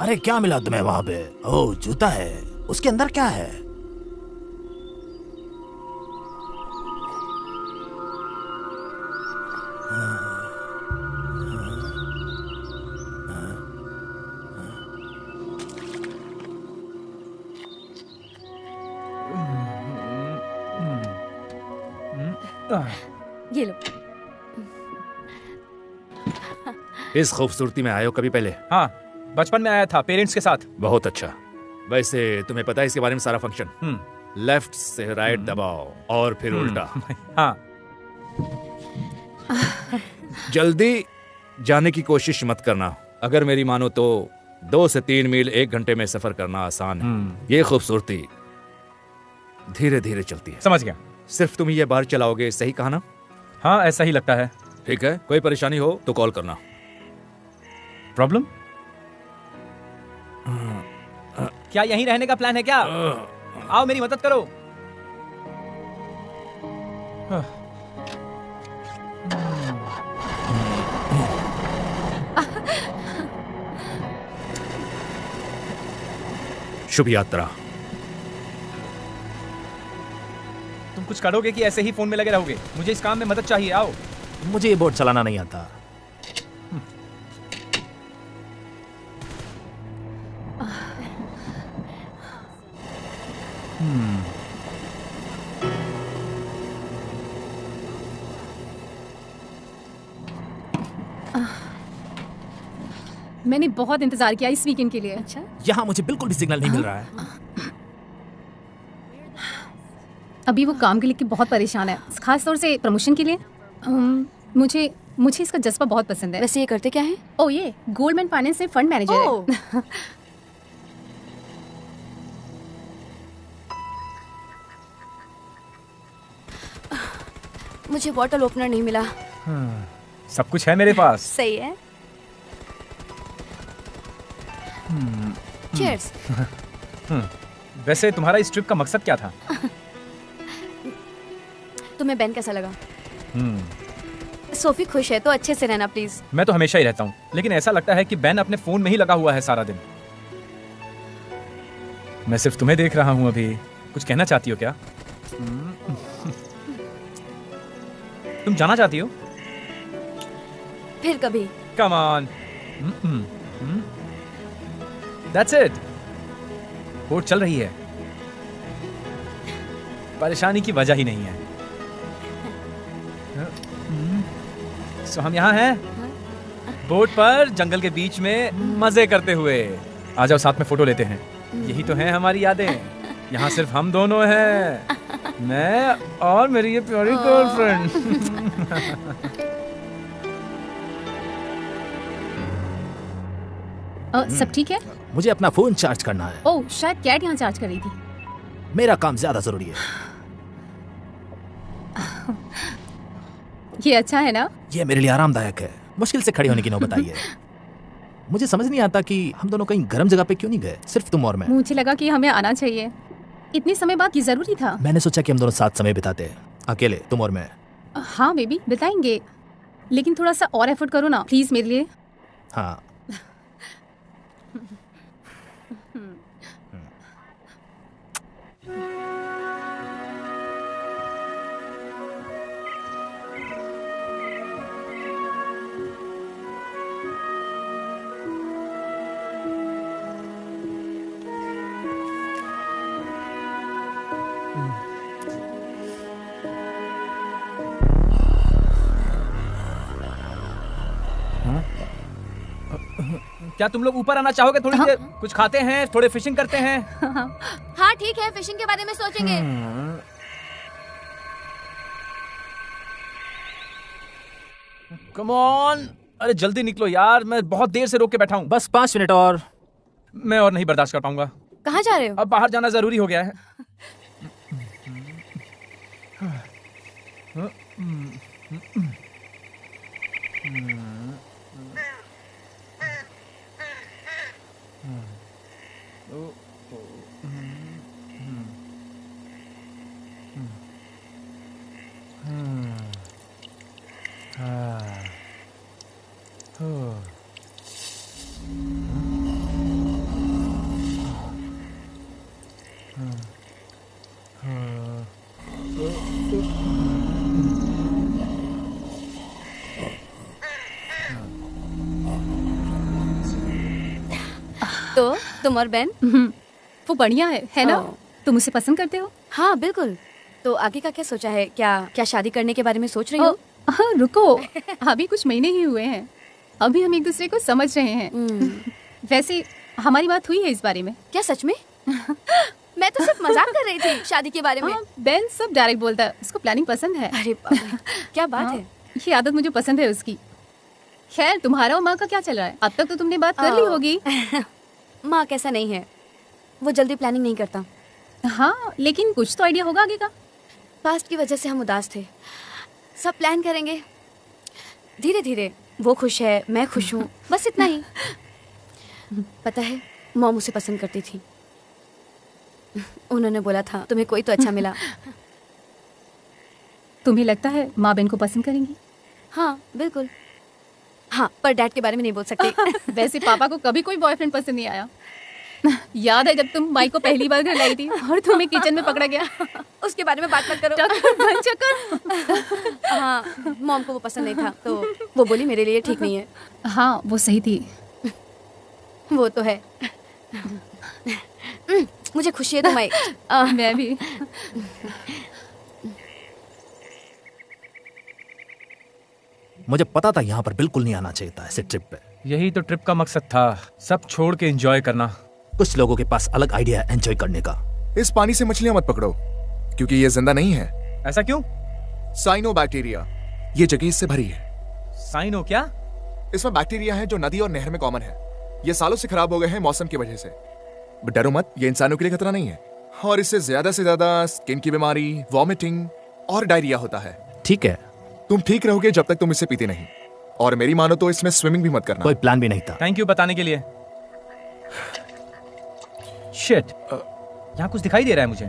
अरे क्या मिला तुम्हें वहां पे? ओह जूता है, उसके अंदर क्या है? ये लो। इस खूबसूरती में आए हो कभी पहले? हाँ, बचपन में आया था पेरेंट्स के साथ। बहुत अच्छा। वैसे तुम्हें पता है इसके बारे में सारा फंक्शन? लेफ्ट से राइट दबाओ और फिर उल्टा। हाँ। जल्दी जाने की कोशिश मत करना। अगर मेरी मानो तो 2 से 3 मील 1 घंटे में सफर करना आसान है। ये खूबसूरती धीरे धीरे चलती है। समझ गया। सिर्फ तुम ये बार चलाओगे, सही कहा ना? हाँ, ऐसा ही लगता है। ठीक है, कोई परेशानी हो तो कॉल करना। प्रॉब्लम? क्या यहीं रहने का प्लान है क्या? आओ मेरी मदद करो। शुभ यात्रा। तुम कुछ करोगे कि ऐसे ही फोन में लगे रहोगे? मुझे इस काम में मदद चाहिए। आओ। मुझे ये बोट चलाना नहीं आता। मैंने बहुत इंतजार किया इस वीकेंड के लिए। अच्छा, यहाँ मुझे बिल्कुल भी सिग्नल नहीं मिल रहा है। अभी वो काम के लिए बहुत परेशान है, खास तौर से प्रमोशन के लिए। मुझे इसका जज्बा बहुत पसंद है। वैसे ये करते क्या है? ओ ये गोल्डमैन फाइनेंस में फंड मैनेजर है। मुझे बॉटल ओपनर नहीं मिला। सब कुछ है मेरे पास। सही है। चीयर्स। वैसे तुम्हारा इस ट्रिप का मकसद क्या था? तुम्हें बेन कैसा लगा? सोफी खुश है तो अच्छे से रहना प्लीज। मैं तो हमेशा ही रहता हूँ, लेकिन ऐसा लगता है कि बेन अपने फोन में ही लगा हुआ है सारा दिन। मैं सिर्फ तुम्हें देख रहा हूँ अभी। कुछ कहना चाहती हो क्या? तुम जाना चाहती हो? फिर कभी। Come on. That's it. Boat चल रही है। परेशानी की वजह ही नहीं है। So हम यहाँ हैं, बोट पर जंगल के बीच में मजे करते हुए। आ जाओ साथ में फोटो लेते हैं। यही तो हैं हमारी यादें। यहाँ सिर्फ हम दोनों हैं, मैं और मेरी ये प्यारी गर्लफ्रेंड। सब ठीक है? मुझे अपना फोन चार्ज करना है। ओह, शायद कैट यहाँ चार्ज कर रही थी। मेरा काम ज्यादा जरूरी है। ये अच्छा है ना? ये मेरे लिए आरामदायक है। मुश्किल से खड़ी होने की नौबत आई है। मुझे समझ नहीं आता कि हम दोनों कहीं गर्म जगह पे क्यों नहीं गए, सिर्फ तुम और मैं। मुझे लगा कि हमें आना चाहिए। इतने समय बाद ये जरूरी था। मैंने सोचा कि हम दोनों साथ समय बिताते हैं, अकेले तुम और मैं। हाँ बेबी, बिताएंगे, लेकिन थोड़ा सा और एफर्ट करो ना प्लीज मेरे लिए। हाँ। क्या तुम लोग ऊपर आना चाहोगे? थोड़ी देर कुछ खाते हैं, थोड़े फिशिंग करते हैं। हाँ ठीक है, फिशिंग के बारे में सोचेंगे। कम ऑन, अरे जल्दी निकलो यार, मैं बहुत देर से रोक के बैठा हूँ। बस 5 मिनट और। मैं और नहीं बर्दाश्त कर पाऊंगा। कहाँ जा रहे हो? अब बाहर जाना जरूरी हो गया है। तुम और बेन? वो बढ़िया है ना? ओह। तुम उसे पसंद करते हो? हाँ बिल्कुल। तो आगे का क्या सोचा है? क्या शादी करने के बारे में सोच रही हो? हाँ रुको, अभी कुछ महीने ही हुए हैं, अभी हम एक दूसरे को समझ रहे हैं। वैसे हमारी बात हुई है इस बारे में। क्या सच में? मैं तो सिर्फ मजाक कर रही थी शादी के बारे में। बेन सब डायरेक्ट बोलता है, उसको प्लानिंग पसंद है। अरे बाप रे, क्या बात हाँ, है। ये आदत मुझे पसंद है उसकी। खैर तुम्हारा और माँ का क्या चल रहा है? अब तक तो तुमने बात कर ली होगी। माँ कैसा नहीं है, वो जल्दी प्लानिंग नहीं करता। हाँ लेकिन कुछ तो आइडिया होगा आगे का। पास्ट की वजह से हम उदास थे, सब प्लान करेंगे धीरे धीरे। वो खुश है, मैं खुश हूँ, बस इतना ही। पता है, मॉम उसे पसंद करती थी। उन्होंने बोला था तुम्हें कोई तो अच्छा मिला। तुम्हें लगता है माँ बेन को पसंद करेंगी? हाँ बिल्कुल। हाँ, पर डैड के बारे में नहीं बोल सकते। वैसे पापा को कभी कोई बॉयफ्रेंड पसंद नहीं आया। याद है जब तुम माई को पहली बार घर लाई थी और तुम्हें किचन में पकड़ा गया? उसके बारे में बात मत करो। चक्कर। हाँ, मॉम को वो पसंद नहीं था, तो वो बोली मेरे लिए ठीक नहीं है। हाँ वो सही थी। वो तो है। मुझे खुशी है तुम्हारी। मैं भी। मुझे पता था यहाँ पर बिल्कुल नहीं आना चाहिए था ऐसे ट्रिप पे। यही तो ट्रिप का मकसद था, सब छोड़ के एंजॉय करना। कुछ लोगों के पास अलग आइडिया है एंजॉय करने का। इस पानी से मछलियां मत पकड़ो, क्योंकि ये जिंदा नहीं है। ऐसा क्यों? साइनोबैक्टीरिया, ये जगह इससे भरी है। साइनो क्या? इसमें बैक्टीरिया है जो नदी और नहर में कॉमन है। ये सालों से खराब हो गए हैं मौसम की वजह से। बट डरो मत, ये इंसानों के लिए खतरा नहीं है। और इससे ज्यादा से ज्यादा स्किन की बीमारी, वॉमिटिंग और डायरिया होता है। ठीक है, तुम ठीक रहोगे जब तक तुम इसे पीते नहीं। और मेरी मानो तो इसमें स्विमिंग भी मत करना। कोई प्लान भी नहीं था। थैंक यू बताने के लिए। शिट, यहाँ कुछ दिखाई दे रहा है मुझे।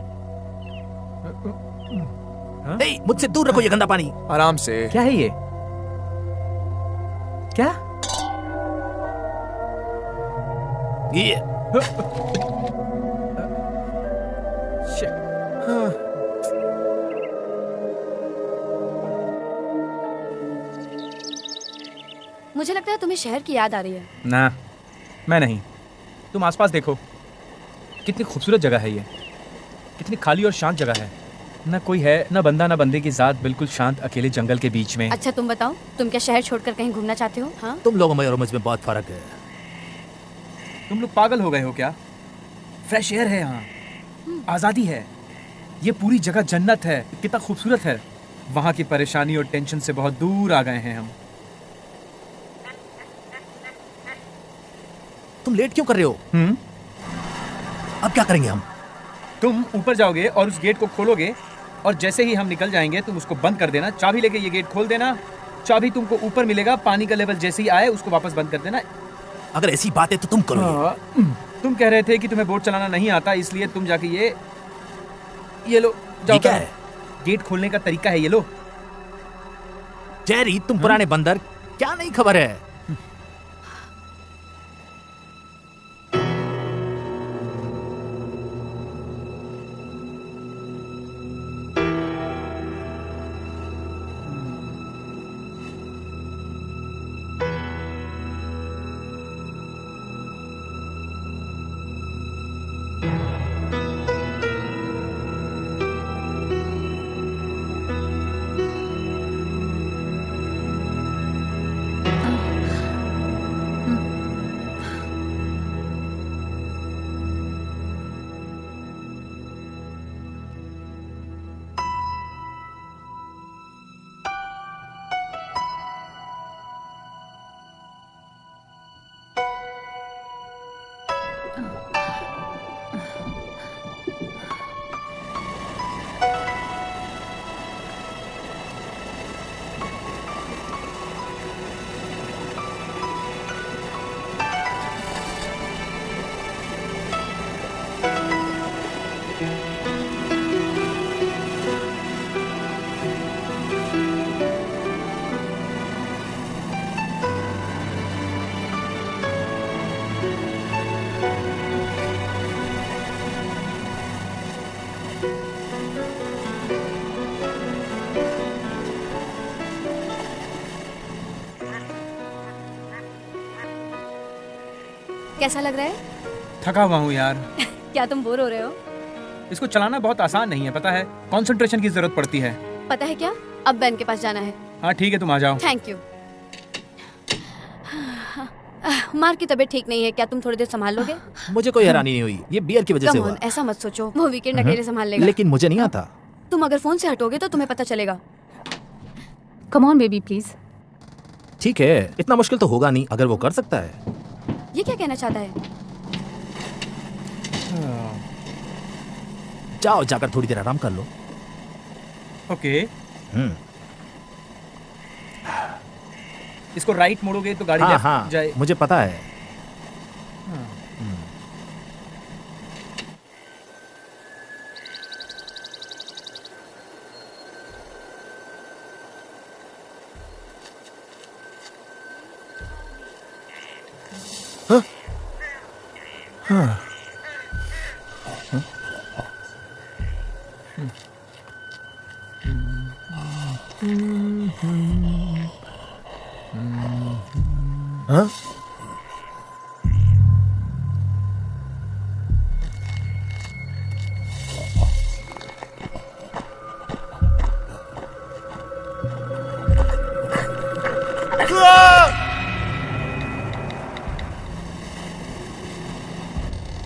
नहीं, मुझसे दूर रखो ये गंदा पानी। आराम से। क्या है ये? क्या? ये शिट। मुझे लगता है तुम्हें शहर की याद आ रही है। ना, मैं नहीं। तुम आसपास देखो, कितनी खूबसूरत जगह है ये। कितनी खाली और शांत जगह है। ना कोई है, ना बंदा ना बंदे की जात, बिल्कुल शांत अकेले जंगल के बीच में। अच्छा तुम बताओ, तुम क्या शहर छोड़कर कहीं घूमना चाहते हो? हाँ, तुम लोगों में और मुझ में बहुत फर्क है। तुम लोग पागल हो गए हो क्या? फ्रेश एयर है यहाँ, आज़ादी है, ये पूरी जगह जन्नत है। कितना खूबसूरत है। वहाँ की परेशानी और टेंशन से बहुत दूर आ गए हैं हम। तुम लेट क्यों कर रहे हो? अब क्या करेंगे हम? तुम ऊपर जाओगे और उस गेट को खोलोगे, और जैसे ही हम निकल जाएंगे तुम उसको बंद कर देना। चाबी लेके ये गेट खोल देना। चाबी तुमको ऊपर मिलेगा, पानी का लेवल जैसे ही आए उसको वापस बंद कर देना। अगर ऐसी बात है तो तुम करो। तुम कह रहे थे कि तुम्हें बोट चलाना नहीं आता, इसलिए तुम जाके ये लो, जाओ। क्या है? गेट खोलने का तरीका है, ये लो। जेरी, तुम पुराने बंदर, क्या नहीं खबर है? कैसा लग रहा है? थका हुआ हूँ यार। क्या तुम बोर हो रहे हो? इसको चलाना बहुत आसान नहीं है, पता है। कंसंट्रेशन की जरूरत पड़ती है। पता है क्या, अब बैन के पास जाना है। हाँ ठीक है, तुम आ जाओ। Thank you. मार की तबीयत ठीक नहीं है, क्या तुम थोड़ी देर संभाल लोगे? मुझे कोई हैरानी नहीं हुई, ये बियर की वजह से कम हुआ। ऑन, ऐसा मत सोचो, वो वीकेंड अकेले संभाल लेगा। लेकिन मुझे नहीं आता। तुम अगर फोन से हटोगे तो तुम्हें पता चलेगा। Come on baby please. ठीक है, इतना मुश्किल तो होगा नहीं अगर वो कर सकता है। ये क्या कहना चाहता है? जाओ, जाकर थोड़ी देर आराम कर लो। ओके। हम्म। इसको राइट मोड़ोगे तो गाड़ी हाँ लेफ्ट हाँ, जाए। मुझे पता है। हाँ?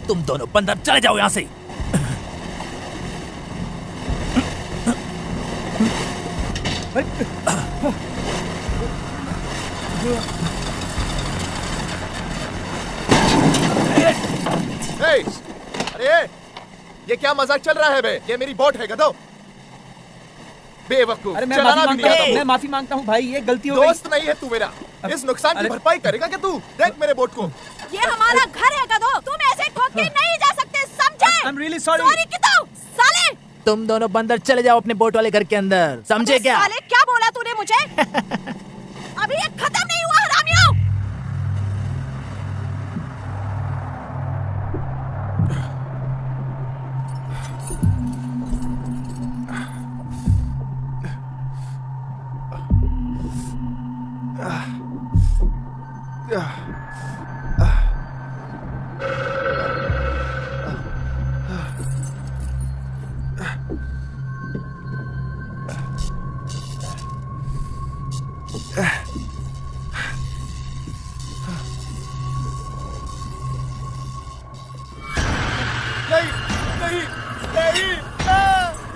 तुम दोनों बंदर चले जाओ यहां से। हे! अरे ये क्या मजाक चल रहा है बे? ये मेरी बोट है गधो। बेवकूफ, अरे चलाना भी नहीं आता। मैं माफी मांगता हूँ भाई, ये गलती हो गई। दोस्त नहीं है तू मेरा, इस नुकसान की भरपाई करेगा क्या तू? देख मेरे बोट को। ये हमारा घर है गधो, तुम ऐसे ठोक के नहीं जा सकते, समझे? I'm really sorry। सॉरी कितो, साले! तुम दोनों बंदर चले जाओ अपने बोट वाले घर के अंदर, समझे क्या? साले क्या बोला तूने मुझे? अभी ये खत्म नहीं हुआ हरामियों! नहीं नहीं नहीं नहीं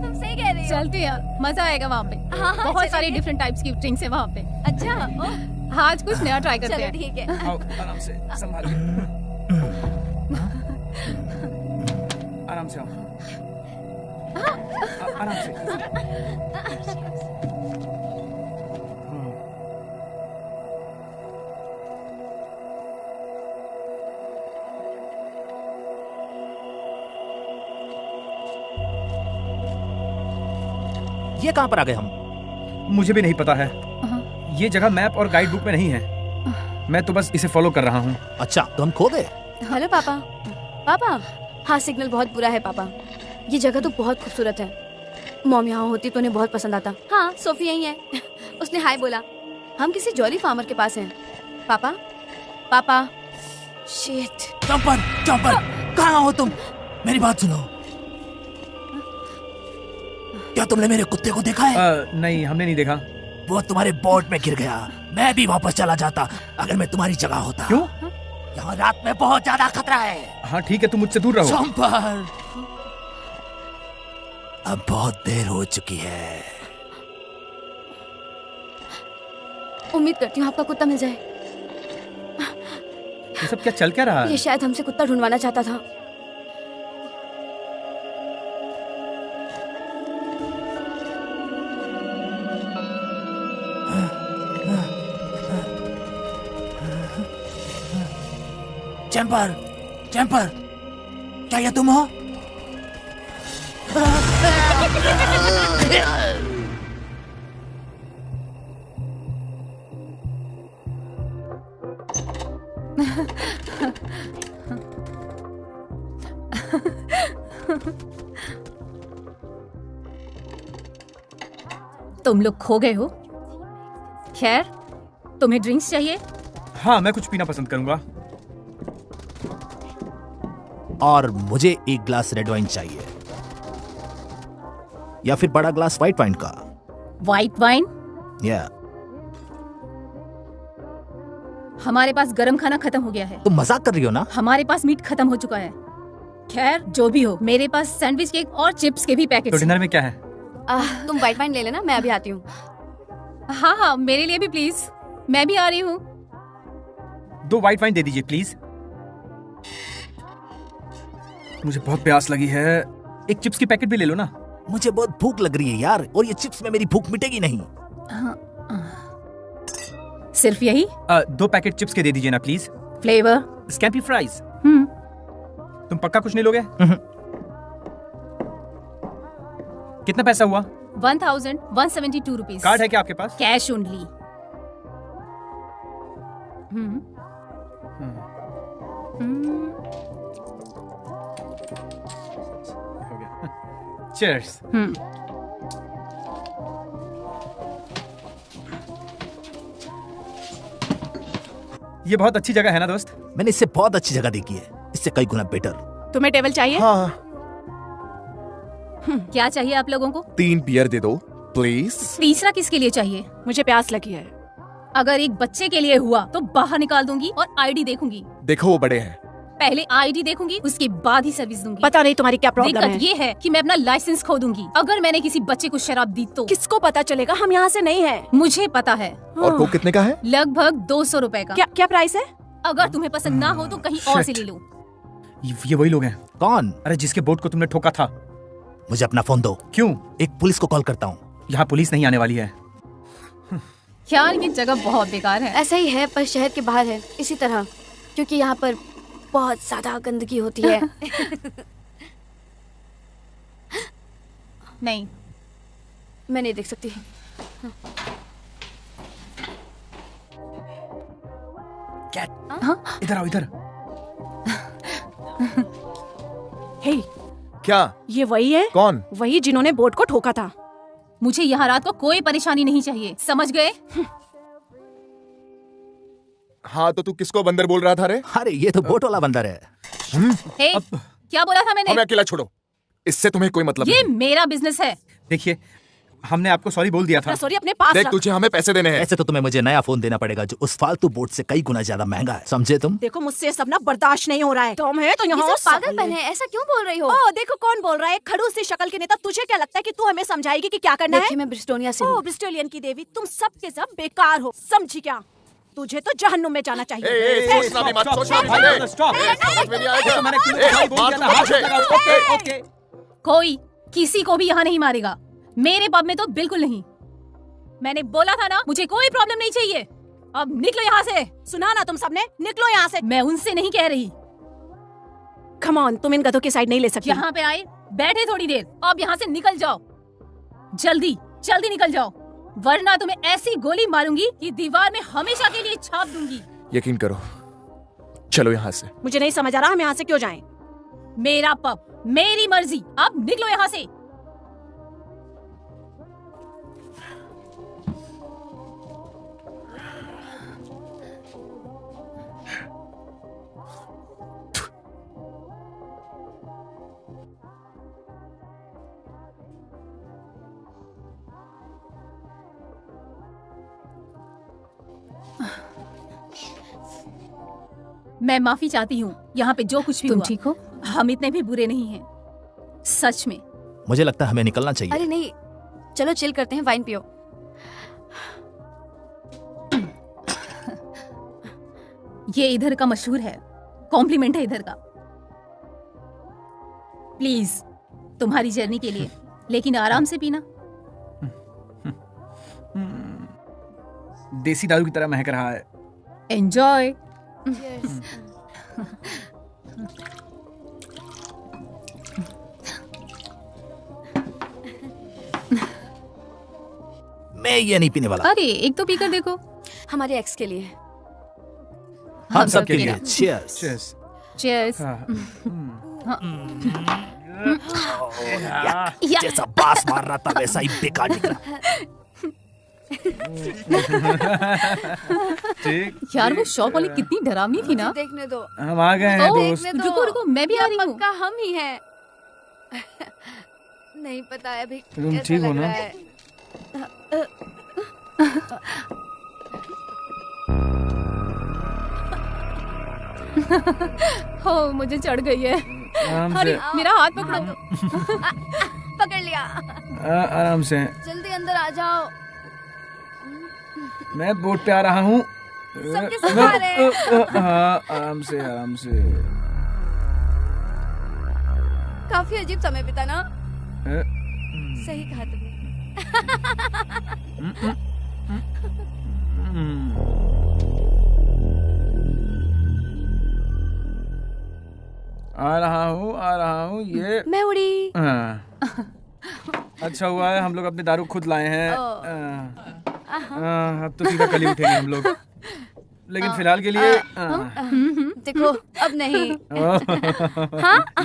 तुम सही कह रही हो। चलते हैं, मजा आएगा वहाँ पे। हाँ, बहुत सारी चलेंगे। डिफरेंट टाइप्स की ड्रिंक्स है वहाँ पे। अच्छा, ओह, आज कुछ नया ट्राई करते चलो हैं। ठीक है। आओ, आराम से संभाल के। आराम से आओ। आराम से। ये कहां पर आ गए हम? मुझे भी नहीं पता है, ये जगह मैप और गाइड बुक में नहीं है। मैं तो बस इसे फॉलो कर रहा हूँ। अच्छा, तो हम खो गए। हेलो पापा। पापा, हाँ सिग्नल बहुत बुरा है पापा। ये जगह तो बहुत खूबसूरत है। मॉम यहाँ होती तो उन्हें बहुत पसंद आता। हाँ, सोफी यही है। उसने हाय बोला। हम किसी जॉली फार्मर के पास हैं। पापा, पापा, शिट। चंपर, चंपर, कहाँ हो तुम? मेरी बात सुनो। क्या तुमने मेरे कुत्ते को देखा है? नहीं, हमने नहीं देखा। वो तुम्हारे बोट में गिर गया। मैं भी वापस चला जाता अगर मैं तुम्हारी जगह होता। क्यों? यहाँ रात में बहुत ज्यादा खतरा है। हाँ ठीक है, तुम मुझसे दूर रहो। चंपर, अब बहुत देर हो चुकी है। उम्मीद करती हूँ आपका कुत्ता मिल जाए। ये सब क्या चल क्या रहा है? ये शायद हमसे कुत्ता ढूंढवाना चाहता था। चैम्पर, चैम्पर, क्या ये तुम हो? तुम लोग खो गए हो। खैर, तुम्हें ड्रिंक्स चाहिए? हाँ, मैं कुछ पीना पसंद करूंगा। और मुझे एक ग्लास रेड वाइन चाहिए, या फिर बड़ा ग्लास व्हाइट वाइन का। White wine? या हमारे पास गरम खाना खत्म हो गया है। तुम मजाक कर रही हो ना? हमारे पास मीट खत्म हो चुका है। खैर, जो भी हो, मेरे पास सैंडविच केक और चिप्स के भी तो पैकेट्स हैं। डिनर में क्या है? तुम व्हाइट वाइन ले लेना, मैं अभी आती हूँ। हाँ हाँ, मेरे लिए भी प्लीज। मैं भी आ रही हूँ। 2 व्हाइट वाइन दे दीजिए प्लीज। मुझे बहुत प्यास लगी है। एक चिप्स की पैकेट भी ले लो ना। मुझे बहुत भूख लग रही है यार, और ये चिप्स में मेरी भूख मिटेगी नहीं। सिर्फ यही? 2 पैकेट चिप्स के दे दीजिए ना please. Flavour? Scampi fries. Hmm. तुम पक्का कुछ नहीं लोगे? कितना पैसा हुआ? 1172 रुपीज। कार्ड है क्या आपके पास? Cash only. हो गया। चीयर्स। ये बहुत अच्छी जगह है ना दोस्त? मैंने इससे बहुत अच्छी जगह देखी है, इससे कई गुना बेटर। तुम्हें टेबल चाहिए? हाँ, क्या चाहिए आप लोगों को? 3 बियर दे दो प्लीज। तीसरा किसके लिए चाहिए? मुझे प्यास लगी है। अगर एक बच्चे के लिए हुआ तो बाहर निकाल दूंगी और आईडी देखूंगी। देखो वो बड़े हैं। पहले आईडी देखूंगी, उसके बाद ही सर्विस दूंगी। पता नहीं तुम्हारी क्या प्रॉब्लम दिक्कत है। ये है कि मैं अपना लाइसेंस खो दूंगी अगर मैंने किसी बच्चे को शराब दी तो। किसको पता चलेगा? हम यहाँ से नहीं है। मुझे पता है। और कोक कितने का है? लगभग 200 रुपए का। क्या क्या प्राइस है? अगर तुम्हें पसंद ना हो तो कहीं और से ले लो। ये वही लोग हैं। कौन? अरे जिसके बोट को तुमने ठोका था। मुझे अपना फोन दो। क्यों? एक पुलिस को कॉल करता हूँ। यहाँ पुलिस नहीं आने वाली है। ख्याल की जगह बहुत बेकार है। ऐसा ही है, पर शहर के बाहर है इसी तरह, क्योंकि यहाँ पर बहुत ज्यादा गंदगी होती है। नहीं, मैं नहीं देख सकती। कैट, हाँ? इधर आओ इधर। हे, क्या? ये वही है? कौन? वही जिन्होंने बोट को ठोका था। मुझे यहाँ रात को कोई परेशानी नहीं चाहिए, समझ गए? हाँ, तो तू किसको बंदर बोल रहा था रे? अरे ये तो बोट वाला बंदर है। हे, क्या बोला था मैंने? हमें अकेला छोड़ो, इससे तुम्हें कोई मतलब ये नहीं। मेरा बिजनेस है। देखिए, हमने आपको सॉरी बोल दिया था। सॉरी अपने पास देख, रख। तुझे हमें पैसे देने हैं। ऐसे तो तुम्हें मुझे नया फोन देना पड़ेगा जो उस फालतू बोट से कई गुना ज्यादा महंगा है, समझे तुम? देखो, मुझसे सब ना बर्दाश्त नहीं हो रहा है। तुम है तो ये यहाँ सब पागलपन है, ऐसा क्यों बोल रही हो? ओ, देखो कौन बोल रहा है। खड़ूस सी शक्ल के नेता, तुझे क्या लगता है कि तू हमें समझाएगी कि क्या करना है? देखिए, मैं ब्रिस्टोनिया से ओ, हूँ। ब्रिस्टोलियन की देवी, तुम सब के सब बेकार हो, समझी क्या? तुझे तो जहन्नुम में जाना चाहिए। सोचना भी मत, सोचना भी मत। समझ में नहीं आएगा। मैंने तुम्हें बोल दिया था, हाथ मुझे। लगा। Okay okay. कोई किसी को भी यहाँ नहीं मारेगा, मेरे पब में तो बिल्कुल नहीं। मैंने बोला था ना, मुझे कोई प्रॉब्लम नहीं चाहिए। अब निकलो यहाँ से। सुना ना तुम सबने, निकलो यहाँ से। मैं उनसे नहीं कह रही। कम ऑन, तुम इन गधों की साइड नहीं ले सकती। यहाँ पे आए, बैठे थोड़ी देर, अब यहाँ से निकल जाओ। जल्दी जल्दी निकल जाओ, वरना तुम्हें ऐसी गोली मारूंगी कि दीवार में हमेशा के लिए छाप दूंगी। यकीन करो, चलो यहाँ से। मुझे नहीं समझ आ रहा हम यहाँ से क्यों जाएं। मेरा पब, मेरी मर्जी, अब निकलो यहाँ से। मैं माफी चाहती हूँ, यहाँ पे जो कुछ भी तुम हुआ, ठीक हो? हम इतने भी बुरे नहीं हैं, सच में। मुझे लगता है हमें निकलना चाहिए। अरे नहीं, चलो चिल करते हैं, वाइन पियो। ये इधर का मशहूर है, कॉम्प्लीमेंट है इधर का। प्लीज, तुम्हारी जर्नी के लिए, लेकिन आराम से पीना। देसी दारू की तरह महक रहा है। एंजॉय। मैं ये नहीं पीने वाला। अरे एक तो पीकर देखो। हमारे एक्स के लिए। हम सब के लिए cheers। Cheers। चीयर्स। जैसा बास मार रहा था वैसा ही बेकार निकला। ठीक। यार वो शॉप वाली कितनी डरावनी थी ना। देखने दो। हम आ गए हैं ओ, दोस्त। देखने दो। रुको रुको मैं भी आ रही हूँ। पक्का हम ही हैं। नहीं पता है अभी तुम कैसा ठीक हो लग ना? रहा है। हो मुझे चढ़ गई है। आराम अरे से। मेरा हाथ पकड़ो। पकड़ लिया। आराम से। जल्दी अंदर आ जाओ। मैं बोट पे आ रहा हूँ। सबके सब आ रहे हैं। हाँ, आराम से आराम से। काफी अजीब समय बिता ना। अ, सही कहा तुमने। आ रहा हूँ ये। मैं उड़ी। हाँ। अच्छा हुआ है हम लोग अपने दारू खुद लाए हैं। अब तो सीधा कल ही उठेंगे हम लोग, लेकिन फिलहाल के लिए देखो अब नहीं।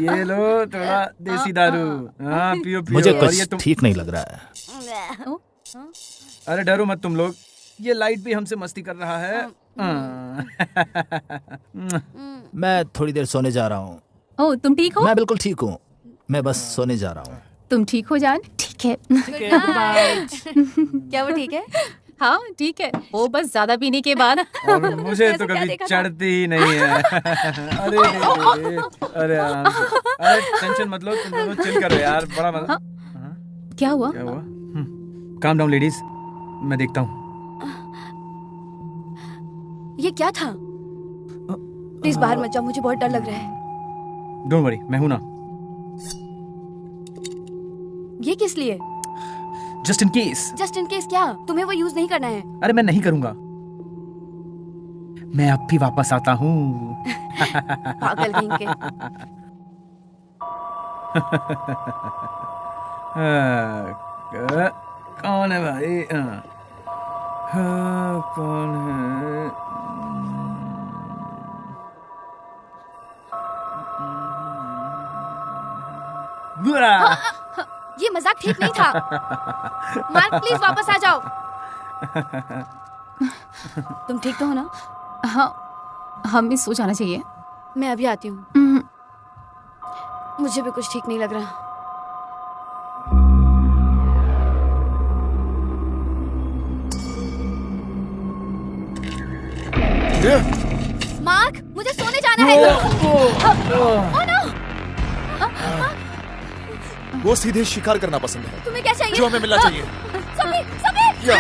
ये लो थोड़ा देसी दारू। हाँ पियो पियो। मुझे और ये कुछ तुम, ठीक नहीं लग रहा है। अरे डरो मत तुम लोग, ये लाइट भी हमसे मस्ती कर रहा है। मैं थोड़ी देर सोने जा रहा हूँ। ओ तुम ठीक हो? मैं बिल्कुल ठीक हूँ, मैं बस सोने जा रहा हूँ। तुम ठीक हो जान? ठीक है। क्या वो ठीक है? हाँ ठीक है, वो बस ज्यादा पीने के बाद। और मुझे तो ऐसे क्या कभी देखा था? चढ़ती ही नहीं है। अरे रे, अरे आराम से। अरे टेंशन मत लो, तुम दोनों चिल करो यार, बड़ा मजा। क्या हुआ? क्या हुआ? काम डाउन लेडीज, मैं देखता हूँ। ये क्या था? प्लीज बाहर मत जाओ, मुझे बहुत डर लग रहा है। डोंट वरी, मैं हूं ना। ये किस लिए? Just in case. Just in case क्या? तुम्हें वो यूज नहीं करना है। अरे मैं नहीं करूंगा, मैं अब भी वापस आता हूँ। पागल कहीं के। कौन है भाई? कौन है? ये मजाक ठीक नहीं था। मार्क प्लीज वापस आ जाओ। तुम ठीक तो हो ना? हाँ हमें सो जाना चाहिए। मैं अभी आती हूँ। मुझे भी कुछ ठीक नहीं लग रहा। मार्क मुझे सोने जाना है। Oh no! वो सीधे शिकार करना पसंद है, तुम्हें क्या चाहिए? जो हमें मिलना चाहिए। सभी सभी या।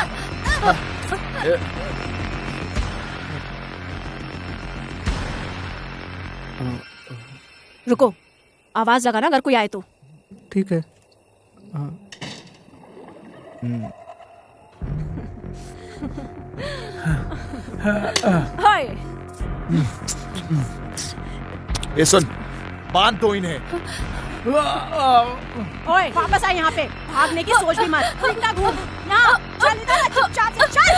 रुको, आवाज लगाना अगर कोई आए तो। ठीक है। हाय, ये सुन, बांध दो इन्हें। ओए वापस आ यहाँ पे। भागने की सोच भी मत। घूमना घूम ना, चल इधर चुपचाप से चल।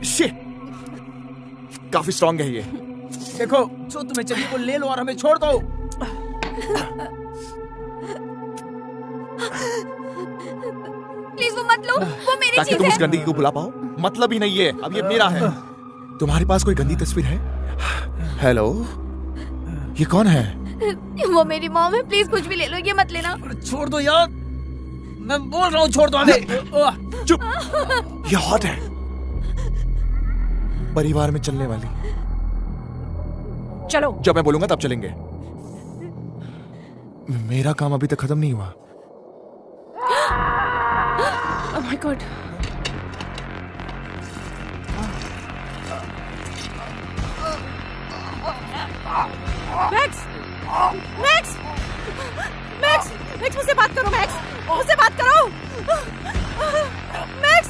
शिट, काफी स्ट्रांग है ये। देखो, जो तुम्हें चाहिए वो ले लो और हमें छोड़ दो। प्लीज वो मत लो, वो मेरी ताकि चीज तुम है। उस गंदगी को भुला पाओ। मतलब ही नहीं है, अब ये मेरा है। तुम्हारे पास कोई गंदी तस्वीर है? हेलो, ये कौन है? वो मेरी मॉम है। प्लीज कुछ भी ले लो, ये मत लेना। छोड़ दो यार, मैं बोल रहा हूँ छोड़ दो हमें। चुप। ये हॉट है, परिवार में चलने वाली। चलो। जब मैं बोलूंगा तब चलेंगे। मेरा काम अभी तक खत्म नहीं हुआ। Oh my God. Max, max, max, max मुझसे बात करो। मैक्स, मुझसे बात करो। मैक्स,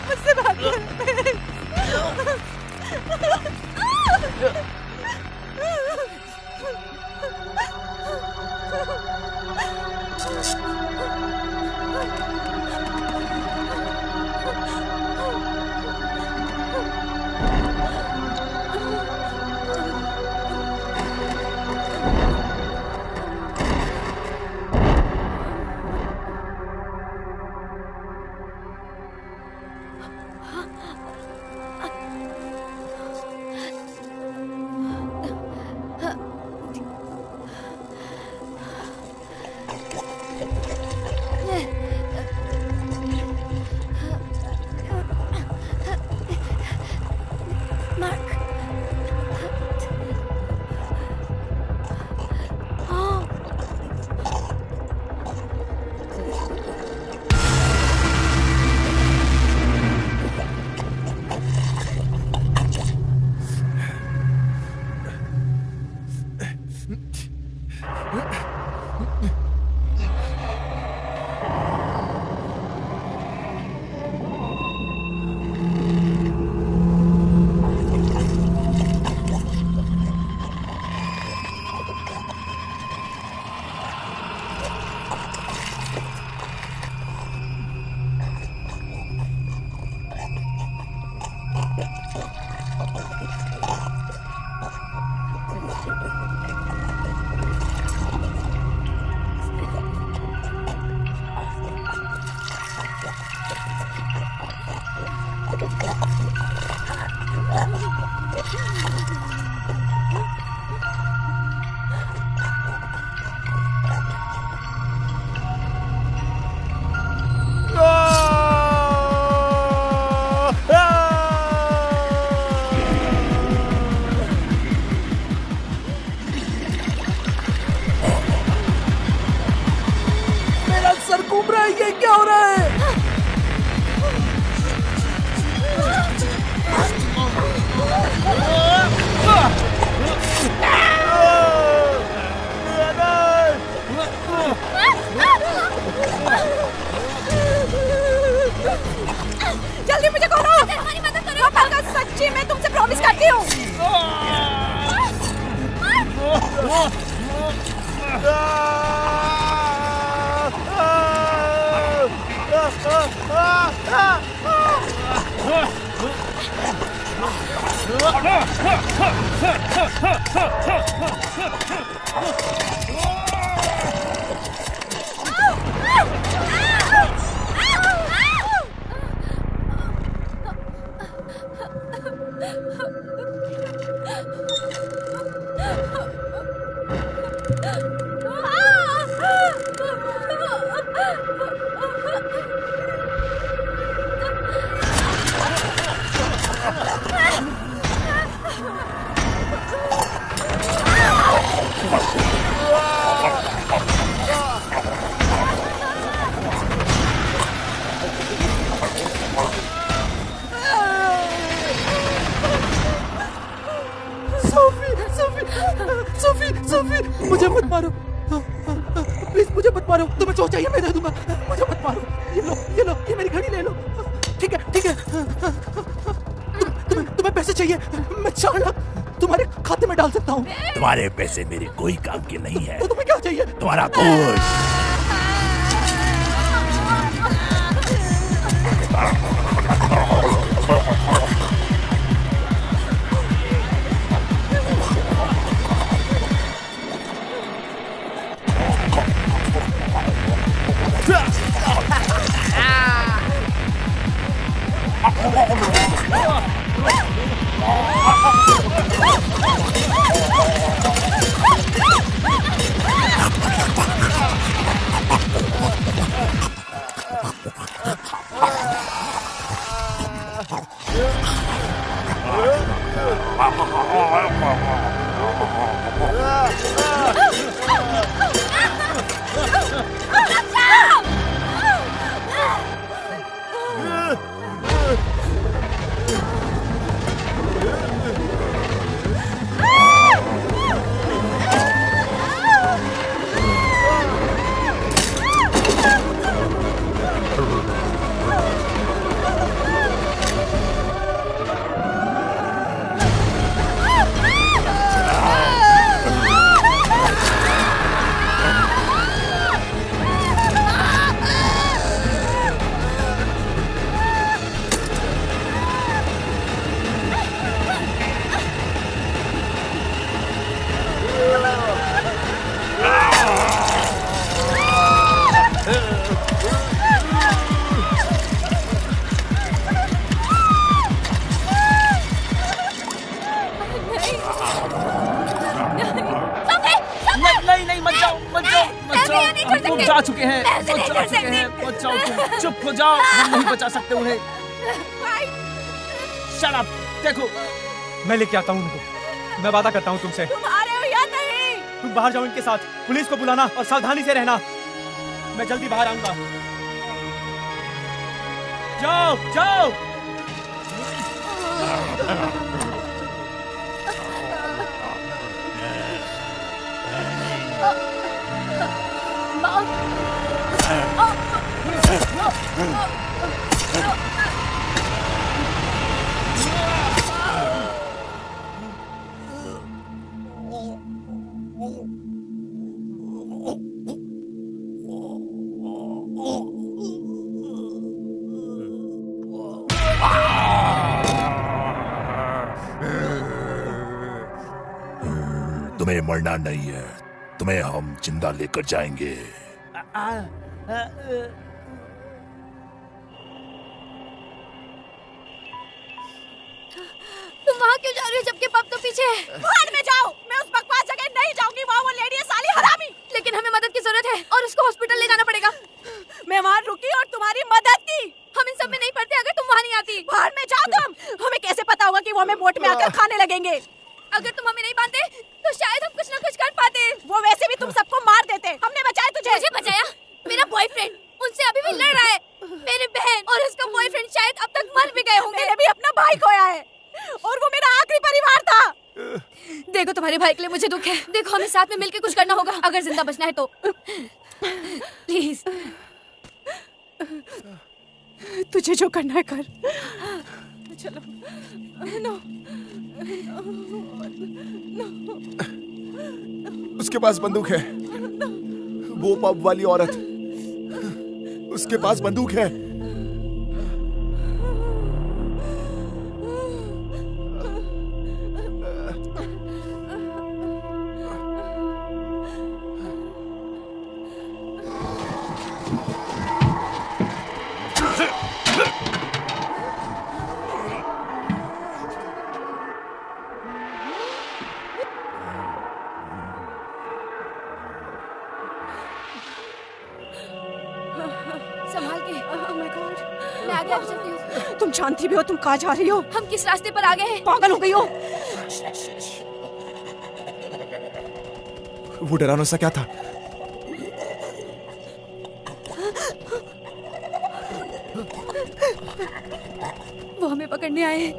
मुझसे बात करो। जल्दी मुझे खोलो। हमारी मदद करो। पापा सच्ची मैं तुमसे प्रॉमिस करती हूँ। सोफी, मुझे मत मारो, प्लीज मुझे मत मारो। तुम्हें जो चाहिए मैं दे दूंगा, मुझे मत मारो। ये लो, ये मेरी घड़ी ले लो। ठीक है। तुम्हें पैसे चाहिए, मैं 4 लाख तुम्हारे खाते में डाल सकता हूँ। तुम्हारे पैसे मेरे कोई काम के नहीं है। तो तुम्हें क्या चाहिए? तुम्हारा गोश्त। नहीं नहीं, मत जाओ मत जाओ मत जाओ, हम लोग जा चुके हैं, मत जाओ तुम, चुप हो जाओ, हम नहीं बचा सकते उन्हें। शट अप, देखो मैं लेके आता हूँ उनको, मैं वादा करता हूँ तुमसे। तुम आ रहे हो या नहीं? तुम बाहर जाओ इनके साथ, पुलिस को बुलाना और सावधानी से रहना, मैं जल्दी बाहर आऊंगा। जाओ जाओ। तुम्हें मरना नहीं है, तुम्हें हम जिंदा लेकर जाएंगे। तुम वहाँ क्यों जा रही हो जबकि पब तो पीछे है? भाड़ में जाओ, मैं उस बकवास जगह नहीं जाऊंगी, वहाँ वो लेडी है साली हरामी। लेकिन हमें मदद की जरूरत है और उसको हॉस्पिटल ले जाना पड़ेगा। मैं वहाँ रुकी और तुम्हारी मदद की। हम इन सब में नहीं पड़ते अगर तुम वहाँ नहीं आती। भाड़ में जाओ तुम, हमें कैसे पता होगा कि वो हमें बोट में आकर खाने लगेंगे। अगर तुम हमें नहीं बांधते तो शायद हम कुछ ना कुछ कर पाते। वो वैसे भी तुम सबको मार देते, हमने बचाया तुझे। मुझे बचाया? मेरा बॉयफ्रेंड उनसे अभी भी लड़ रहा है। मेरी बहन और उसका बॉयफ्रेंड शायद अब तक मर भी गए होंगे। मैंने भी अपना भाई खोया है और वो मेरा आखिरी परिवार था। देखो तुम्हारे भाई के लिए मुझे दुख है। देखो हमें साथ में मिलकर कुछ करना होगा अगर जिंदा बचना है तो। प्लीज तुझे जो करना है कर। चलो। नो। उसके पास बंदूक है, वो पब वाली औरत, उसके पास बंदूक है। संभाल के। Oh my God. मैं आगे आगे चलती हूँ। तुम जानती भी हो तुम कहाँ जा रही हो? हम किस रास्ते पर आ गए हैं? पागल हो गई हो? वो डरावना सा क्या था? वो हमें पकड़ने आए हैं।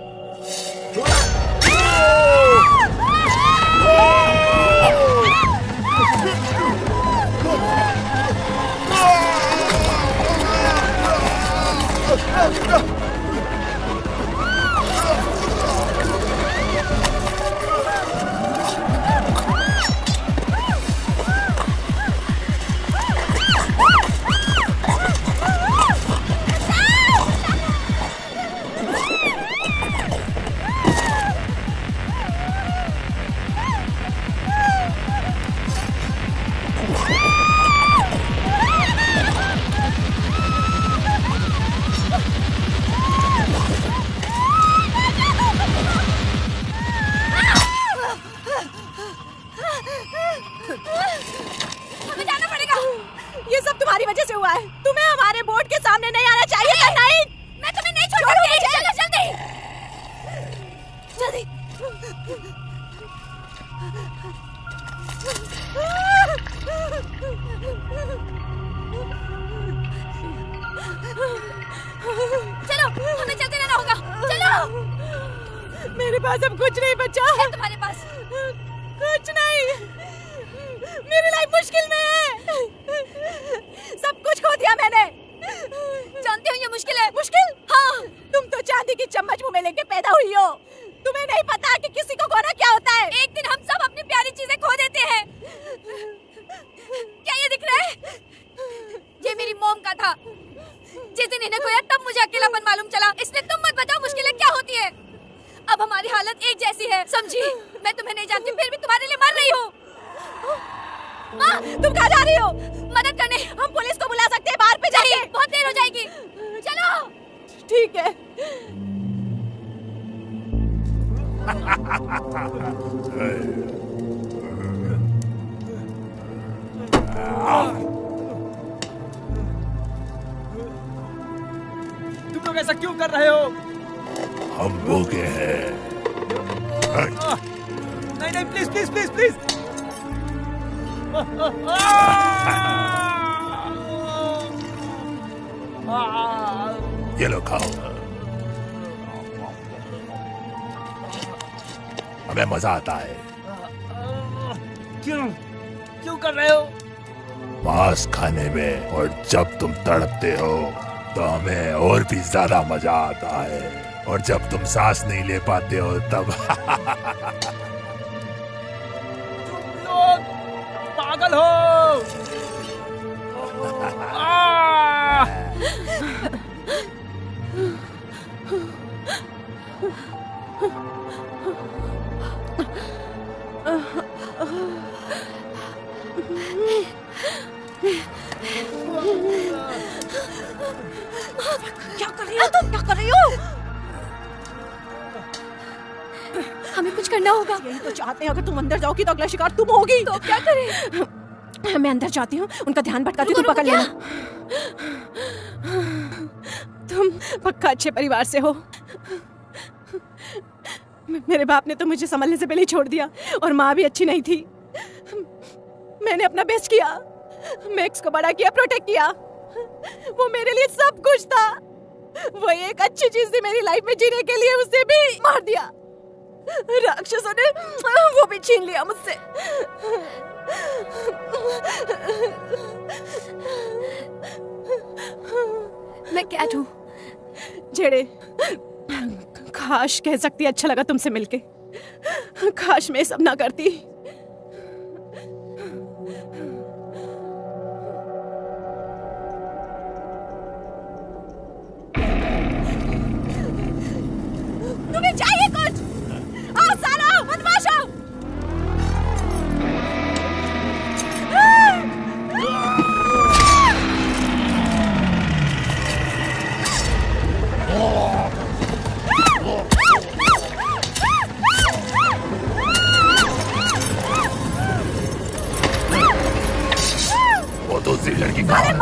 ये सब तुम्हारी वजह से हुआ है। तुम्हें हमारे बोर्ड के सामने नहीं आना चाहिए था। नहीं, मैं तुम्हें नहीं छोड़ूंगी। चलो जल्दी जल्दी। चलो हमें चलते रहना होगा। चलो। मेरे पास अब कुछ नहीं बचा है तुम्हारे पास? कुछ नहीं। मेरी लाइफ मुश्किल में है। सब कुछ खो दिया मैंने। जानती हूँ ये मुश्किल है। मुश्किल? हाँ। तुम तो चांदी की चम्मच मुंह में लेके पैदा हुई हो। तुम्हें नहीं पता कि किसी को खोना क्या होता है। एक दिन हम सब अपनी प्यारी चीजें खो देते हैं। क्या ये दिख रहा है? ये मेरी मॉम का था। जिस दिन इन्हें खोया तब मुझे अकेलापन मालूम चला। इसलिए तुम मत बताओ मुश्किलें क्या होती है। अब हमारी हालत एक जैसी है, समझी? मैं तुम्हें नहीं जानती फिर भी तुम्हारे लिए मर रही हूँ। तुम कहाँ जा रही हो? मदद करने। हम पुलिस को बुला सकते हैं, बाहर पे नहीं, बहुत देर हो जाएगी। चलो। ठीक है। तुम लोग ऐसा क्यों कर रहे हो? हम भूखे हैं। नहीं नहीं, प्लीज प्लीज प्लीज प्लीज। ये लो खाओ। हमें मजा आता है। क्यों क्यों कर रहे हो? मांस खाने में, और जब तुम तड़पते हो तो हमें और भी ज्यादा मजा आता है, और जब तुम सांस नहीं ले पाते हो तब तुम लोग पागल हो। क्या कर रही हो तुम? क्या कर रही हो? हमें कुछ करना होगा। यही तो चाहते हैं, अगर तुम अंदर जाओगी तो अगला शिकार तुम होगी। तो क्या करें? मैं अंदर जाती हूँ, उनका ध्यान भटकाती हूँ, तुम पकड़ लेना। तुम पक्का अच्छे परिवार से हो। मेरे बाप ने तो मुझे संभलने से पहले ही छोड़ दिया, और माँ भी अच्छी नहीं थी। मैंने अपना बेस्ट किया, मैक्स को बड़ा किया, प्रोटेक्ट किया। वो मेरे लिए सब कुछ था। वो एक अच्छी चीज थी मेरी लाइफ में जीने के लिए, उसे भी मार दिया। राक्षसों ने वो भी छीन लिया मुझसे। मैं कैट हूँ। जेड़े, काश कह सकती अच्छा लगा तुमसे मिलके। काश मैं सब ना करती। तुम्हें चाहिए कुछ? आओ सालो, बदमाशो! वो दूसरी लड़की कहाँ है?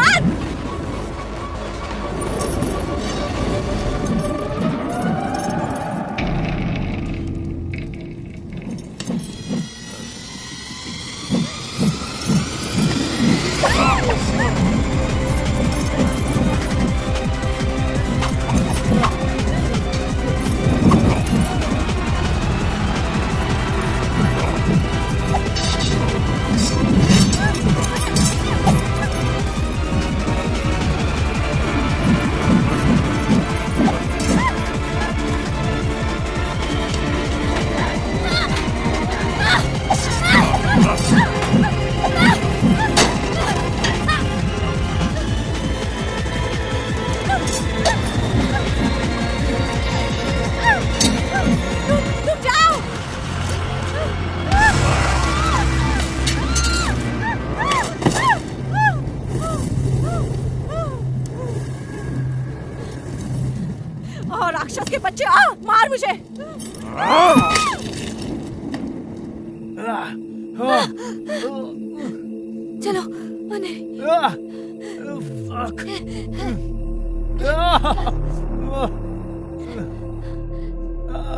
राक्षस के बच्चे, आ मार मुझे। चलो। ओ नहीं।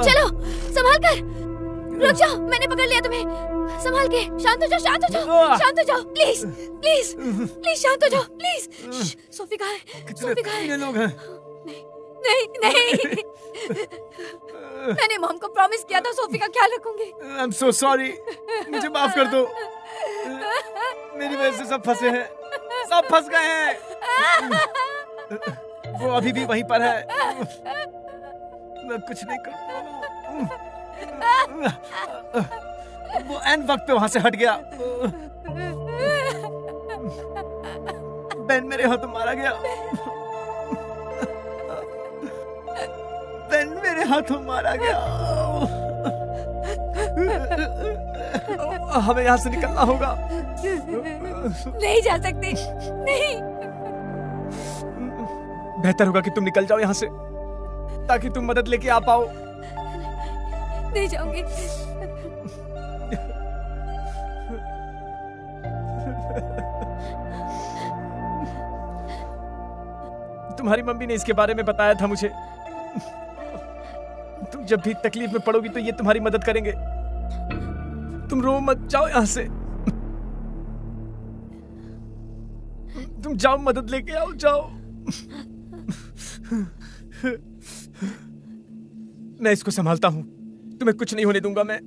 चलो, संभाल कर। रुक जाओ, मैंने पकड़ लिया तुम्हें। संभाल के, शांत हो जाओ, शांत हो जाओ, शांत हो जाओ, प्लीज प्लीज प्लीज, शांत हो जाओ प्लीज। सोफी कहाँ है? सोफी कहाँ है? लोग हैं। नहीं नहीं, मैंने मॉम को प्रॉमिस किया था सोफी का ख्याल रखूंगी। I'm so sorry, मुझे माफ कर दो। मेरी वजह से सब फंसे हैं, सब फंस गए हैं। वो अभी भी वहीं पर है, मैं कुछ नहीं कर पाऊंगा। वो एन वक्त पे वहां से हट गया। बेन मेरे हाथों मारा गया। बेन मेरे हाथों मारा गया। हमें यहाँ से निकलना होगा। नहीं जा सकते, नहीं। बेहतर होगा कि तुम निकल जाओ यहाँ से, ताकि तुम मदद लेके आ पाओ। नहीं जाऊंगी। तुम्हारी मम्मी ने इसके बारे में बताया था मुझे। तुम जब भी तकलीफ में पड़ोगी तो ये तुम्हारी मदद करेंगे। तुम रो मत, जाओ यहाँ से। तुम जाओ, मदद लेके आओ, जाओ। मैं इसको संभालता हूं, तुम्हें कुछ नहीं होने दूंगा मैं।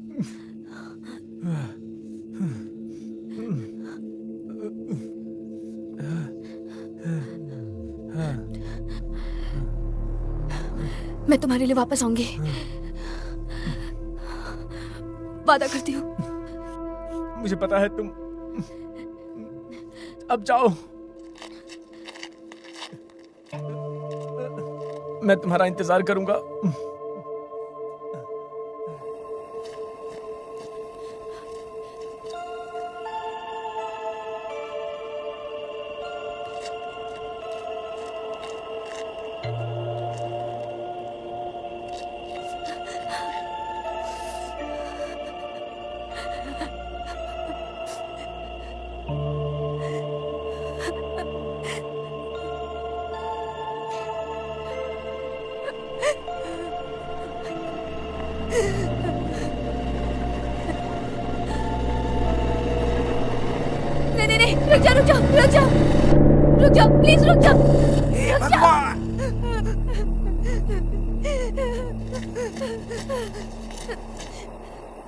मैं तुम्हारे लिए वापस आऊंगी, वादा करती हूँ। मुझे पता है तुम। अब जाओ, मैं तुम्हारा इंतजार करूंगा। नहीं, रुक जाओ, रुक जाओ, रुक जाओ, रुक जाओ, प्लीज रुक जाओ, रुक जाओ।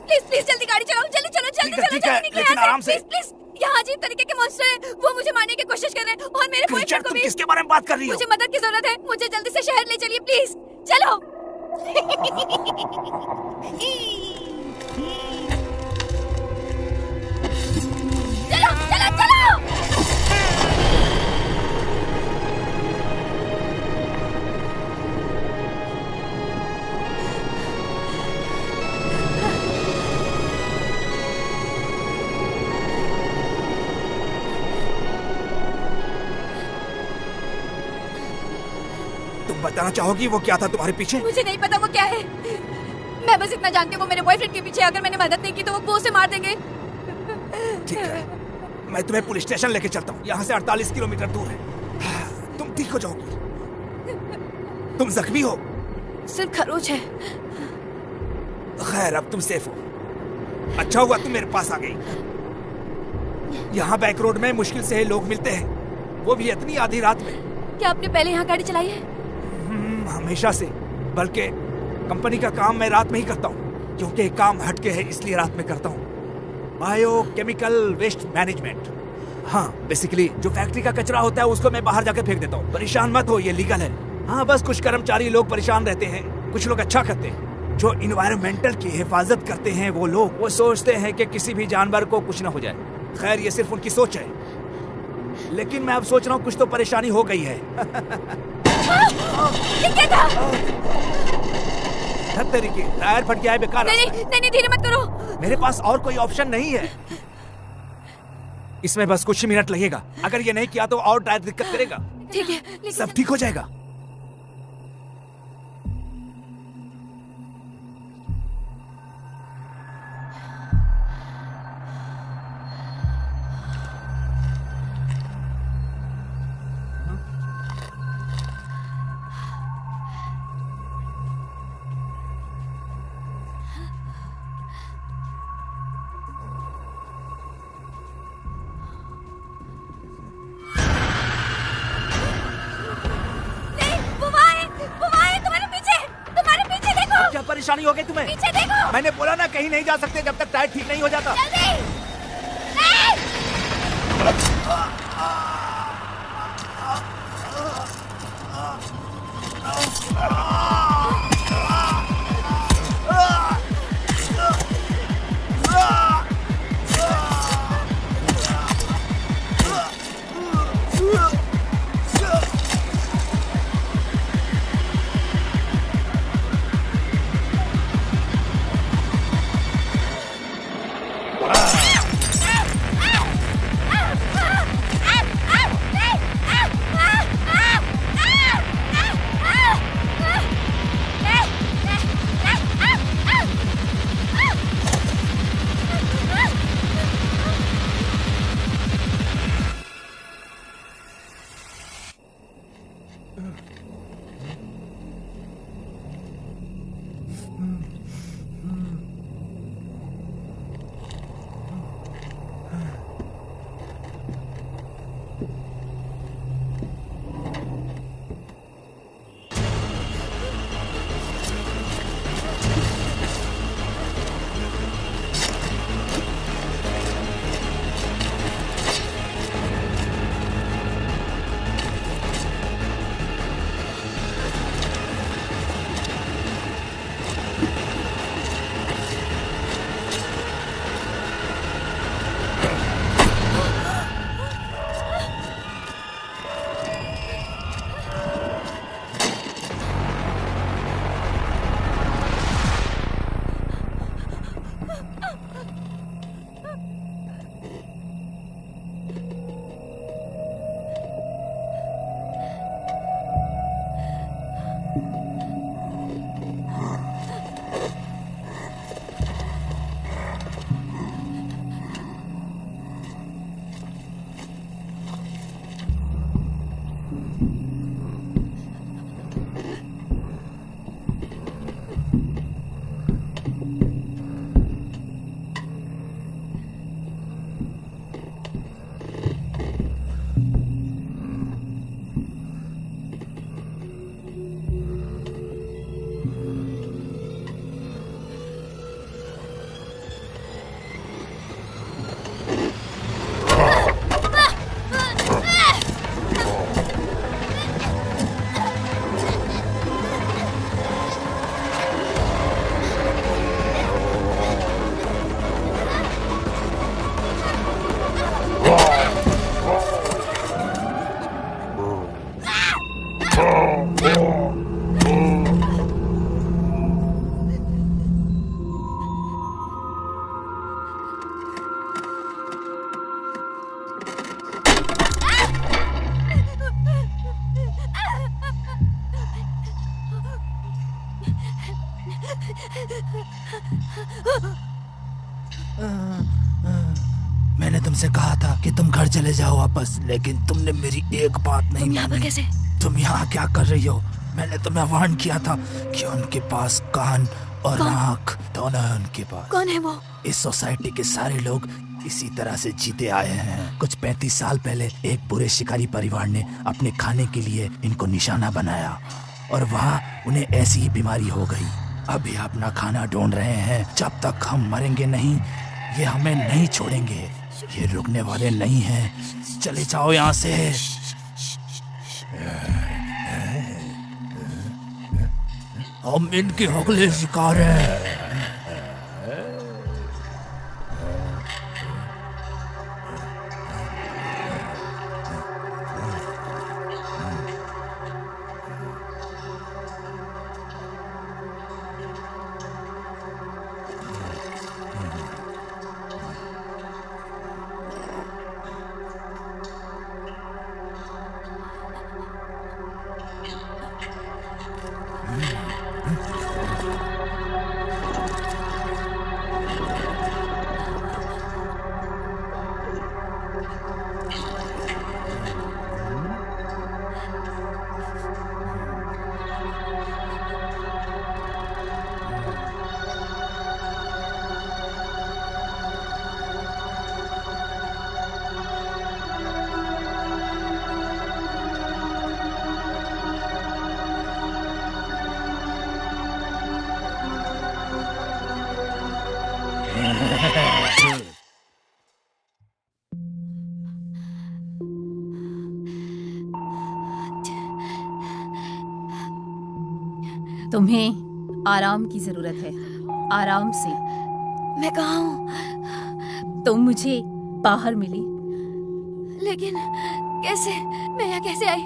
प्लीज प्लीज जल्दी गाड़ी चलाओ, जल्दी चलो, जल्दी चलो, जल्दी निकलो यहाँ से, प्लीज प्लीज। यहाँ अजीब तरीके के मॉन्स्टर हैं, वो मुझे मारने की कोशिश कर रहे हैं और मेरे बॉयफ्रेंड को भी। किसके बारे में बात कर रही हो? मुझे मदद की जरूरत है, मुझे जल्दी से शहर ले चलिए प्लीज, चलो। चलो चलो चलो। तुम बताना चाहोगी वो क्या था तुम्हारे पीछे? मुझे नहीं पता वो क्या है, मैं बस इतना जानती हूँ वो मेरे बॉयफ्रेंड के पीछे। अगर मैंने मदद नहीं की तो वो उसे मार देंगे। ठीक है, मैं तुम्हें पुलिस स्टेशन लेके चलता हूँ, यहाँ से 48 किलोमीटर दूर है। तुम ठीक हो जाओगी। तुम जख्मी हो? सिर्फ खरोच है। खैर, अब तुम सेफ हो। अच्छा हुआ तुम मेरे पास आ गई। यहाँ बैक रोड में मुश्किल से लोग मिलते हैं, वो भी इतनी आधी रात में। क्या आपने पहले यहाँ गाड़ी चलाई है? हमेशा से, बल्कि कंपनी का काम मैं रात में ही करता हूँ, क्योंकि काम हटके है इसलिए रात में करता हूँ। Biochemical waste management. हाँ, बेसिकली जो फैक्ट्री का कचरा होता है उसको मैं बाहर जाके फेंक देता हूँ। परेशान मत हो, ये लीगल है। हाँ, बस कुछ कर्मचारी लोग परेशान रहते हैं, कुछ लोग अच्छा करते हैं। जो इन्वायरमेंटल की हिफाजत करते हैं वो सोचते हैं कि किसी भी जानवर को कुछ ना हो जाए। खैर, ये सिर्फ उनकी सोच है, लेकिन मैं अब सोच रहा हूँ कुछ तो परेशानी हो गई है। क्या था? तरीके टायर फट गया है, बेकार। नहीं, धीरे मत करो। मेरे पास और कोई ऑप्शन नहीं है। इसमें बस कुछ मिनट लगेगा। अगर ये नहीं किया तो और टायर दिक्कत करेगा। ठीक है, सब ठीक हो जाएगा। परेशानी हो गई तुम्हें? पीछे देखो। मैंने बोला ना कहीं नहीं जा सकते जब तक टायर ठीक नहीं हो जाता। तुमसे कहा था कि तुम घर चले जाओ वापस, लेकिन तुमने मेरी एक बात नहीं तुम यहाँ पर मानी। कैसे? तुम यहाँ क्या कर रही हो? मैंने तुम्हें वार्न किया था कि उनके पास कान और आँख दोनों है उनके पास। कौन है वो? इस सोसाइटी के सारे लोग इसी तरह से जीते आए हैं। कुछ 35 साल पहले एक बुरे शिकारी परिवार ने अपने खाने के लिए इनको निशाना बनाया और वहाँ उन्हें ऐसी ही बीमारी हो गई। अभी अपना खाना ढूंढ रहे हैं। जब तक हम मरेंगे नहीं, ये हमें नहीं छोड़ेंगे। ये रुकने वाले नहीं हैं। चले जाओ यहाँ से। हम इनके अगले शिकार हैं। तुम्हें आराम की जरूरत है। आराम से। मैं कहाँ हूँ? तुम मुझे बाहर मिली। लेकिन कैसे? मैं यहाँ कैसे आई?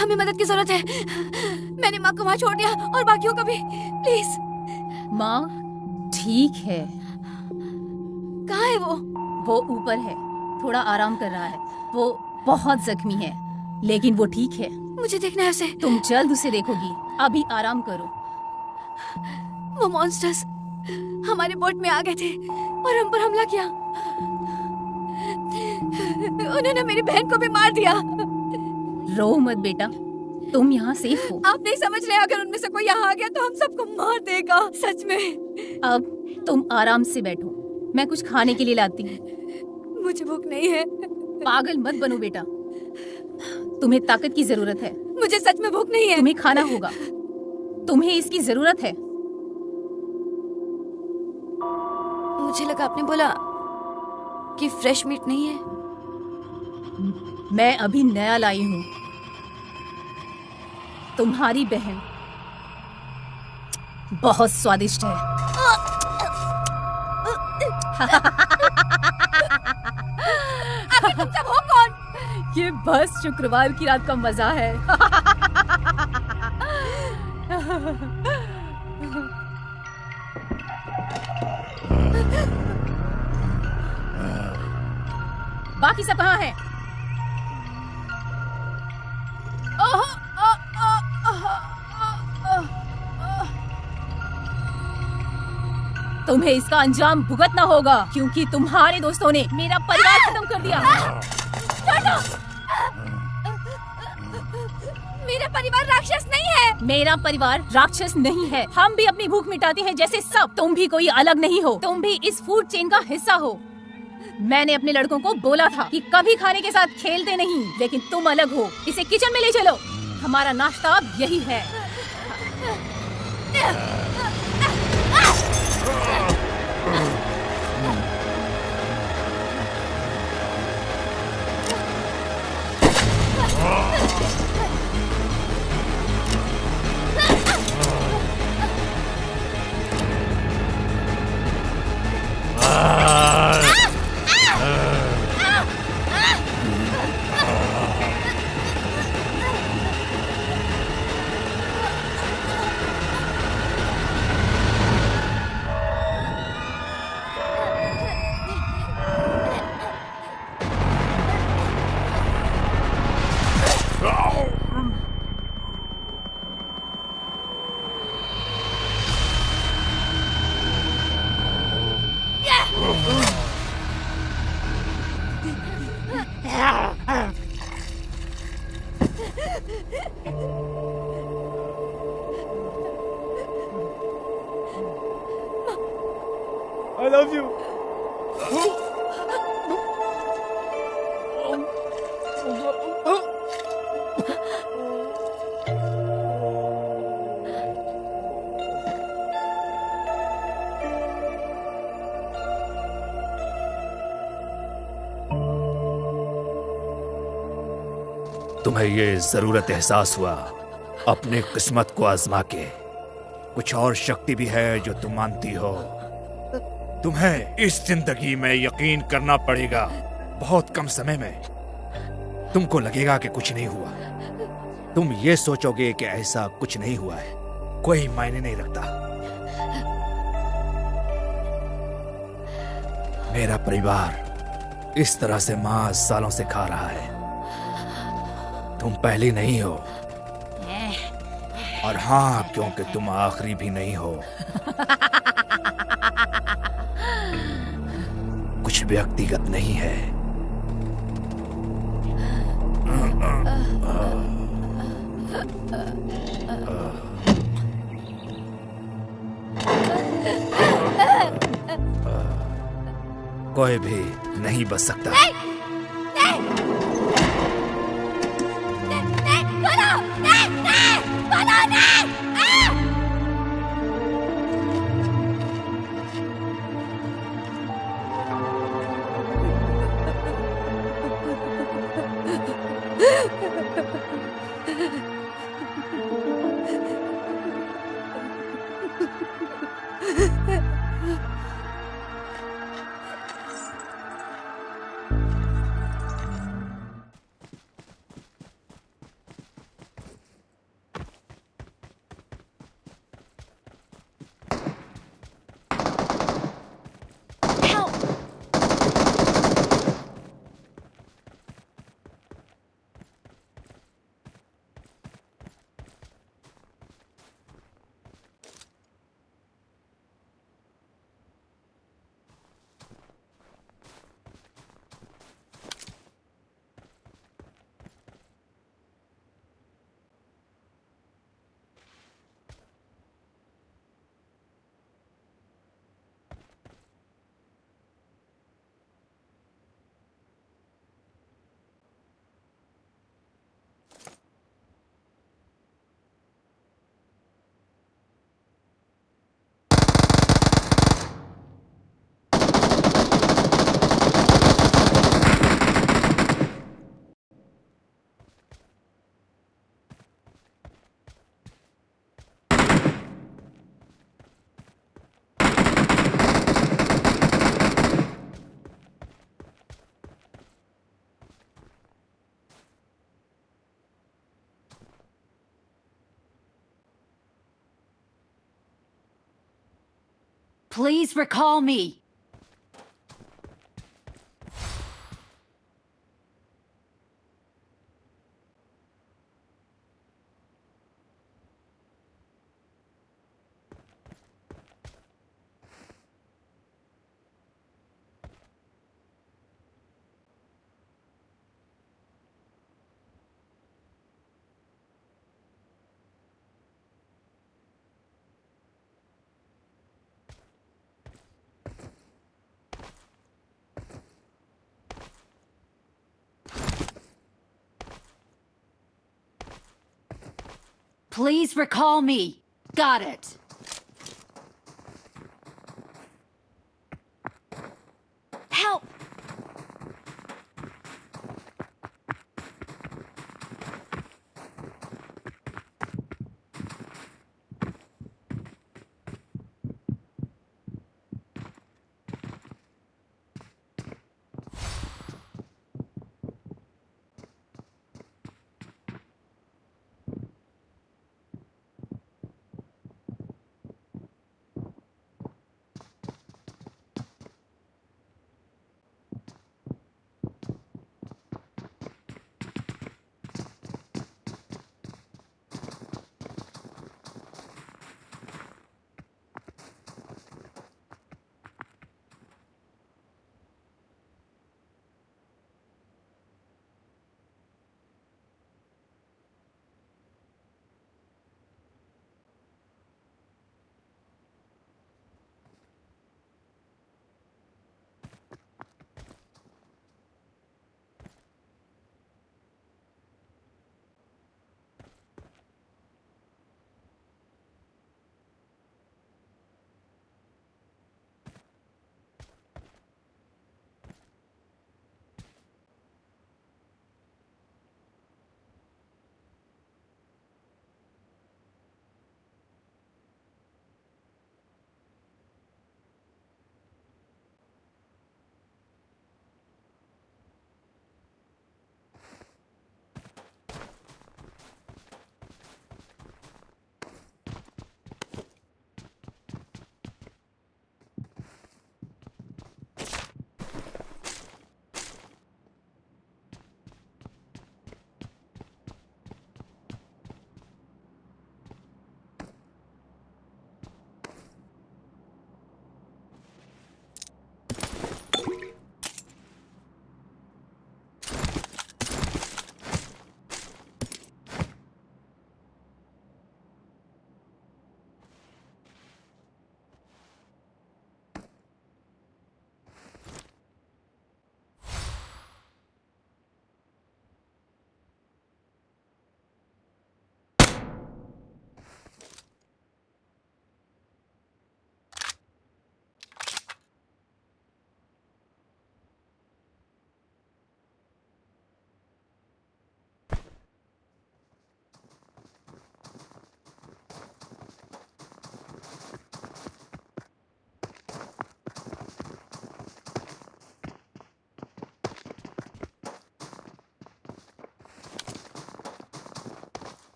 हमें मदद की जरूरत है। मैंने माँ को वहाँ छोड़ दिया और बाकियों को भी। प्लीज। माँ ठीक है। कहाँ है वो? वो ऊपर है, थोड़ा आराम कर रहा है। वो बहुत जख्मी है, लेकिन वो ठीक है। मुझे देखना है उसे। तुम जल्द उसे देखोगी। अभी आराम करो। वो मॉन्स्टर्स हमारे बोट में आ गए थे और हम पर हमला किया। उन्होंने मेरी बहन को भी मार दिया। रो मत बेटा, तुम यहाँ सेफ हो। आप नहीं समझ रहे, अगर उनमें से कोई यहाँ आ गया तो हम सबको मार देगा। सच में। अब तुम आराम से बैठो, मैं कुछ खाने के लिए लाती हूँ। मुझे भूख नहीं है। पागल मत बनो बेटा, तुम्हें ताकत की जरूरत है। मुझे सच में भूख नहीं है। तुम्हें खाना होगा, तुम्हें इसकी जरूरत है। मुझे लगा आपने बोला कि फ्रेश मीट नहीं है। मैं अभी नया लाई हूँ। तुम्हारी बहन बहुत स्वादिष्ट है। आखिर तुम सब हो कौन? ये बस शुक्रवार की रात का मजा है। बाकी सब कहाँ हैं? तुम्हें इसका अंजाम भुगतना होगा, क्योंकि तुम्हारे दोस्तों ने मेरा परिवार खत्म कर दिया। मेरा परिवार राक्षस नहीं है। मेरा परिवार राक्षस नहीं है। हम भी अपनी भूख मिटाते हैं जैसे सब। तुम भी कोई अलग नहीं हो। तुम भी इस फूड चेन का हिस्सा हो। मैंने अपने लड़कों को बोला था कि कभी खाने के साथ खेलते नहीं, लेकिन तुम अलग हो। इसे किचन में ले चलो। हमारा नाश्ता अब यही है। तुम्हें ये जरूरत एहसास हुआ अपने किस्मत को आजमा के। कुछ और शक्ति भी है जो तुम मानती हो। तुम्हें इस जिंदगी में यकीन करना पड़ेगा। बहुत कम समय में तुमको लगेगा कि कुछ नहीं हुआ। तुम ये सोचोगे कि ऐसा कुछ नहीं हुआ है, कोई मायने नहीं रखता। मेरा परिवार इस तरह से मां सालों से खा रहा है। तुम पहली नहीं हो, और हाँ, क्योंकि तुम आखिरी भी नहीं हो। कुछ व्यक्तिगत नहीं है। कोई भी नहीं बच सकता। Please recall me. Please recall me. Got it. Help!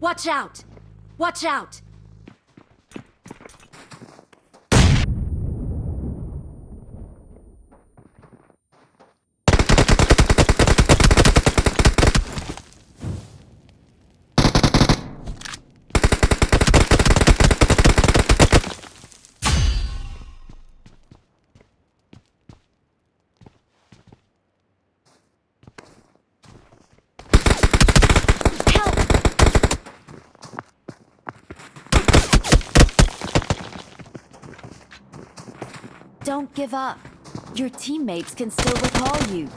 Watch out! Watch out! Don't give up. Your teammates can still recall you.